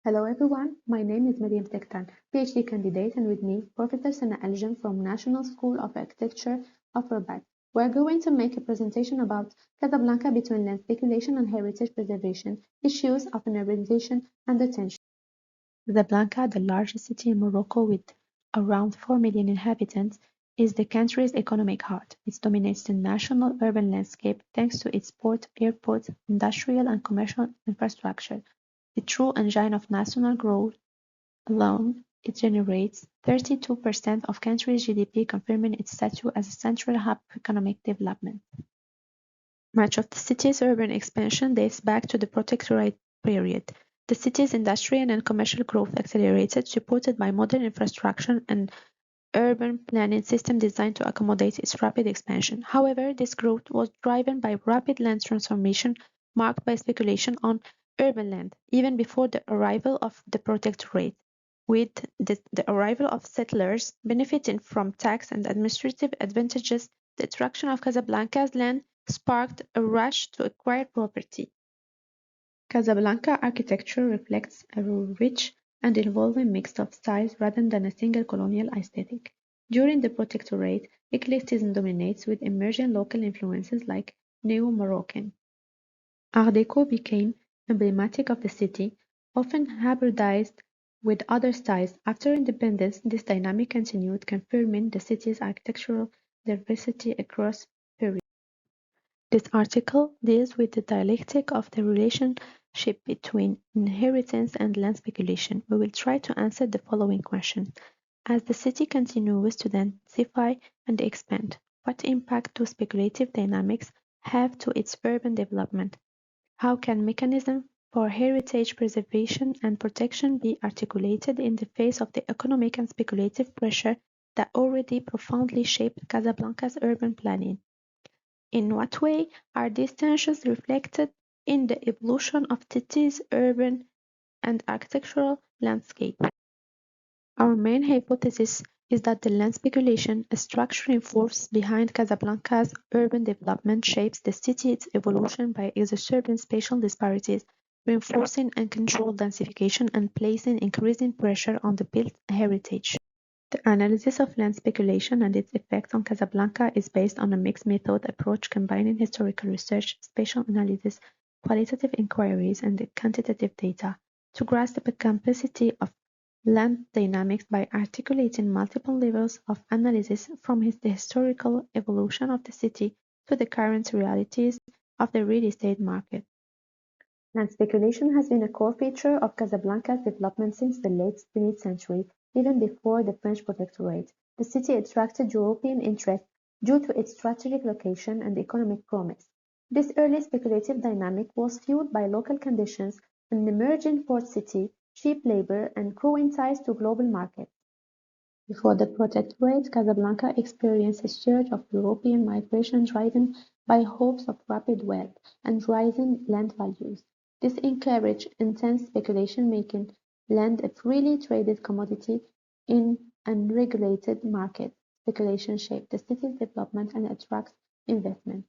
Hello everyone, my name is Mariam Tektan, PhD candidate, and with me, Professor Sana Aljem from National School of Architecture of Rabat. We're going to make a presentation about Casablanca between land speculation and heritage preservation, issues of urbanization and attention. Casablanca, the largest city in Morocco with around 4 million inhabitants, is the country's economic heart. It dominates the national urban landscape thanks to its port, airport, industrial and commercial infrastructure. The true engine of national growth. Alone, it generates 32% of country's GDP, confirming its status as a central hub of economic development. Much of the city's urban expansion dates back to the Protectorate period. The city's industrial and commercial growth accelerated, supported by modern infrastructure and urban planning system designed to accommodate its rapid expansion. However, this growth was driven by rapid land transformation marked by speculation on urban land, even before the arrival of the Protectorate. With the arrival of settlers benefiting from tax and administrative advantages, the attraction of Casablanca's land sparked a rush to acquire property. Casablanca architecture reflects a rich and evolving mix of styles rather than a single colonial aesthetic. During the Protectorate, eclecticism dominates with emerging local influences like Neo-Moroccan. Art Deco became emblematic of the city, often hybridized with other styles. After independence, this dynamic continued, confirming the city's architectural diversity across periods. This article deals with the dialectic of the relationship between inheritance and land speculation. We will try to answer the following questions. As the city continues to densify and expand, what impact do speculative dynamics have to its urban development? How can mechanisms for heritage preservation and protection be articulated in the face of the economic and speculative pressure that already profoundly shaped Casablanca's urban planning? In what way are these tensions reflected in the evolution of the city's urban and architectural landscape? Our main hypothesis is that the land speculation, a structuring force behind Casablanca's urban development, shapes the city's evolution by exacerbating spatial disparities, reinforcing uncontrolled densification, and placing increasing pressure on the built heritage. The analysis of land speculation and its effects on Casablanca is based on a mixed method approach combining historical research, spatial analysis, qualitative inquiries, and quantitative data to grasp the complexity of land dynamics by articulating multiple levels of analysis from the historical evolution of the city to the current realities of the real estate market. Land speculation has been a core feature of Casablanca's development since the late 20th century, even before the French Protectorate. The city attracted European interest due to its strategic location and economic promise. This early speculative dynamic was fueled by local conditions, an emerging port city, cheap labor, and growing ties to global markets. Before the Protectorate, Casablanca experienced a surge of European migration driven by hopes of rapid wealth and rising land values. This encouraged intense speculation, making land a freely traded commodity in unregulated markets. Speculation shaped the city's development and attracts investment.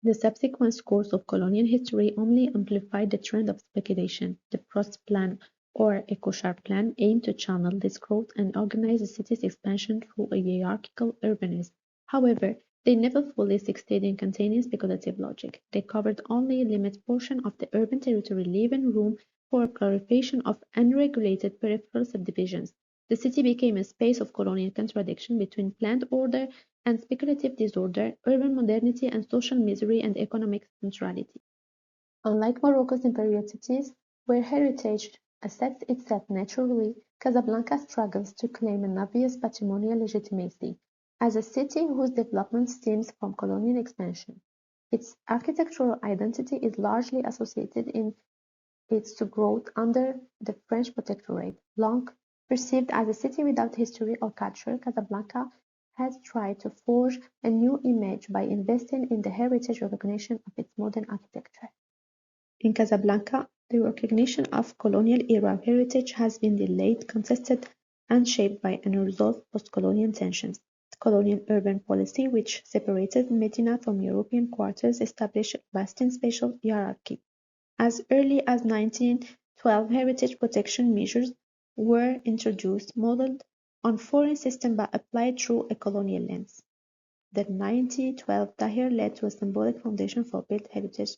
The subsequent course of colonial history only amplified the trend of speculation. The Prost Plan or Ecochart Plan aimed to channel this growth and organize the city's expansion through a hierarchical urbanism. However, they never fully succeeded in containing speculative logic. They covered only a limited portion of the urban territory, leaving room for a proliferation of unregulated peripheral subdivisions. The city became a space of colonial contradiction between planned order and speculative disorder, urban modernity and social misery, and economic centrality. Unlike Morocco's imperial cities, where heritage assets itself naturally, Casablanca struggles to claim an obvious patrimonial legitimacy as a city whose development stems from colonial expansion. Its architectural identity is largely associated in its growth under the French Protectorate. Long perceived as a city without history or culture, Casablanca has tried to forge a new image by investing in the heritage recognition of its modern architecture. In Casablanca, the recognition of colonial-era heritage has been delayed, contested, and shaped by unresolved post-colonial tensions. The colonial urban policy, which separated Medina from European quarters, established a lasting spatial hierarchy. As early as 1920, 12 heritage protection measures were introduced, modeled on foreign systems but applied through a colonial lens. The 1912 Tahrir led to a symbolic foundation for built heritage.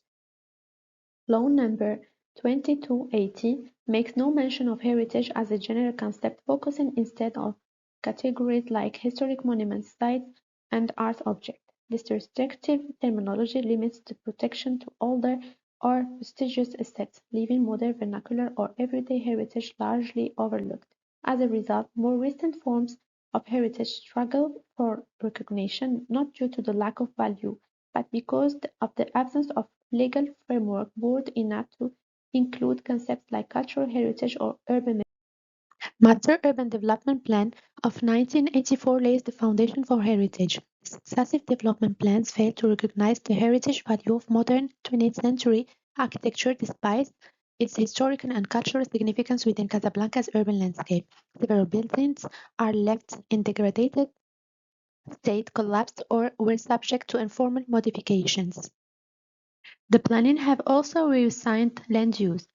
Law number 2280 makes no mention of heritage as a general concept, focusing instead on categories like historic monuments, sites, and art objects. This restrictive terminology limits the protection to older or prestigious assets, leaving modern vernacular or everyday heritage largely overlooked. As a result, more recent forms of heritage struggle for recognition, not due to the lack of value, but because of the absence of legal framework broad enough to include concepts like cultural heritage or urban Master Urban Development Plan of 1984 lays the foundation for heritage. Successive development plans failed to recognize the heritage value of modern 20th century architecture despite its historical and cultural significance within Casablanca's urban landscape. Several buildings are left in degraded state, collapsed, or were subject to informal modifications. The planning have also reassigned land use,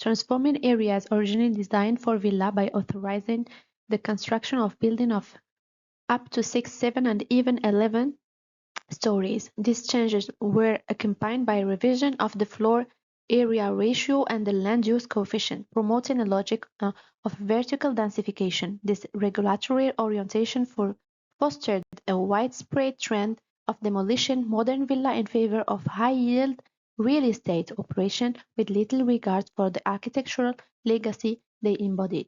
transforming areas originally designed for villa by authorizing the construction of buildings of up to 6, 7, and even 11 stories. These changes were accompanied by a revision of the floor area ratio and the land use coefficient, promoting a logic of vertical densification. This regulatory orientation fostered a widespread trend of demolition modern villa in favor of high-yield real estate operation with little regard for the architectural legacy they embodied.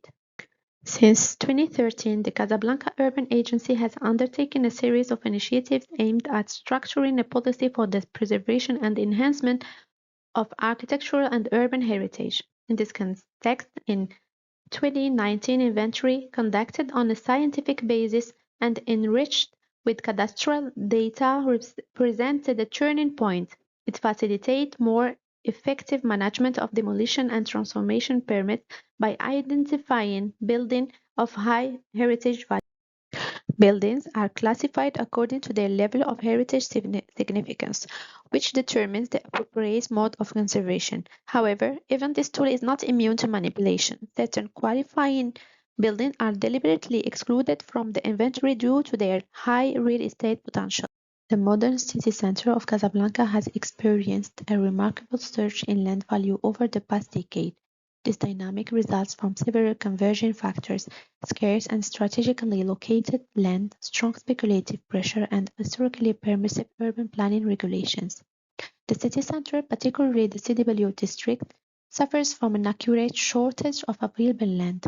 Since 2013, the Casablanca Urban Agency has undertaken a series of initiatives aimed at structuring a policy for the preservation and enhancement of architectural and urban heritage. In this context, in 2019 inventory, conducted on a scientific basis and enriched with cadastral data, presented a turning point. It facilitates more effective management of demolition and transformation permits by identifying buildings of high heritage value. Buildings are classified according to their level of heritage significance, which determines the appropriate mode of conservation. However, even this tool is not immune to manipulation. Certain qualifying buildings are deliberately excluded from the inventory due to their high real estate potential. The modern city center of Casablanca has experienced a remarkable surge in land value over the past decade. This dynamic results from several converging factors: scarce and strategically located land, strong speculative pressure, and historically permissive urban planning regulations. The city center, particularly the CW district, suffers from an acute shortage of available land.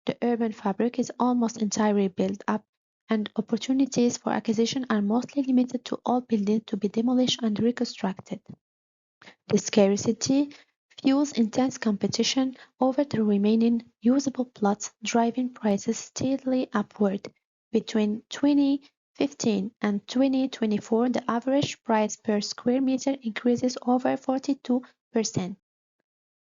The urban fabric is almost entirely built up, and opportunities for acquisition are mostly limited to old buildings to be demolished and reconstructed. This scarcity fuels intense competition over the remaining usable plots, driving prices steadily upward. Between 2015 and 2024, the average price per square meter increases over 42%.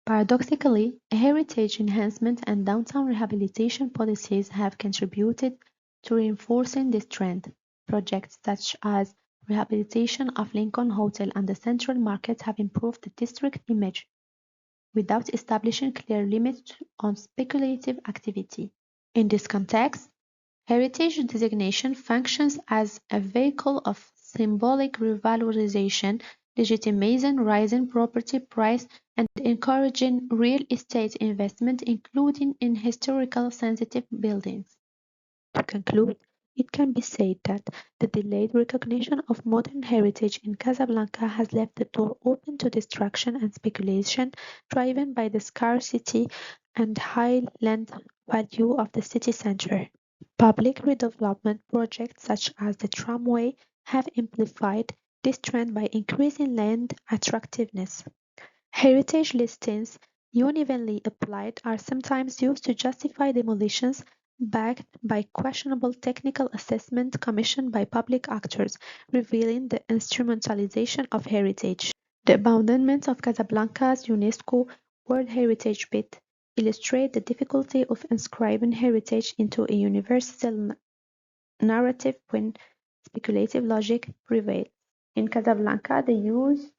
Paradoxically, heritage enhancement and downtown rehabilitation policies have contributed to reinforcing this trend. Projects such as rehabilitation of Lincoln Hotel and the Central Market have improved the district image without establishing clear limits on speculative activity. In this context, heritage designation functions as a vehicle of symbolic revalorization, legitimizing rising property prices and encouraging real estate investment, including in historical sensitive buildings. To conclude, it can be said that the delayed recognition of modern heritage in Casablanca has left the door open to destruction and speculation, driven by the scarcity and high land value of the city center. Public redevelopment projects such as the tramway have amplified this trend by increasing land attractiveness. Heritage listings, unevenly applied, are sometimes used to justify demolitions backed by questionable technical assessment commissioned by public actors, revealing the instrumentalization of heritage. The abandonment of Casablanca's UNESCO World Heritage Bit illustrates the difficulty of inscribing heritage into a universal narrative when speculative logic prevails. In Casablanca, the use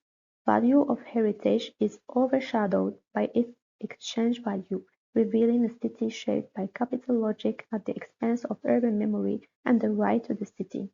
value of heritage is overshadowed by its exchange value, revealing a city shaped by capital logic at the expense of urban memory and the right to the city.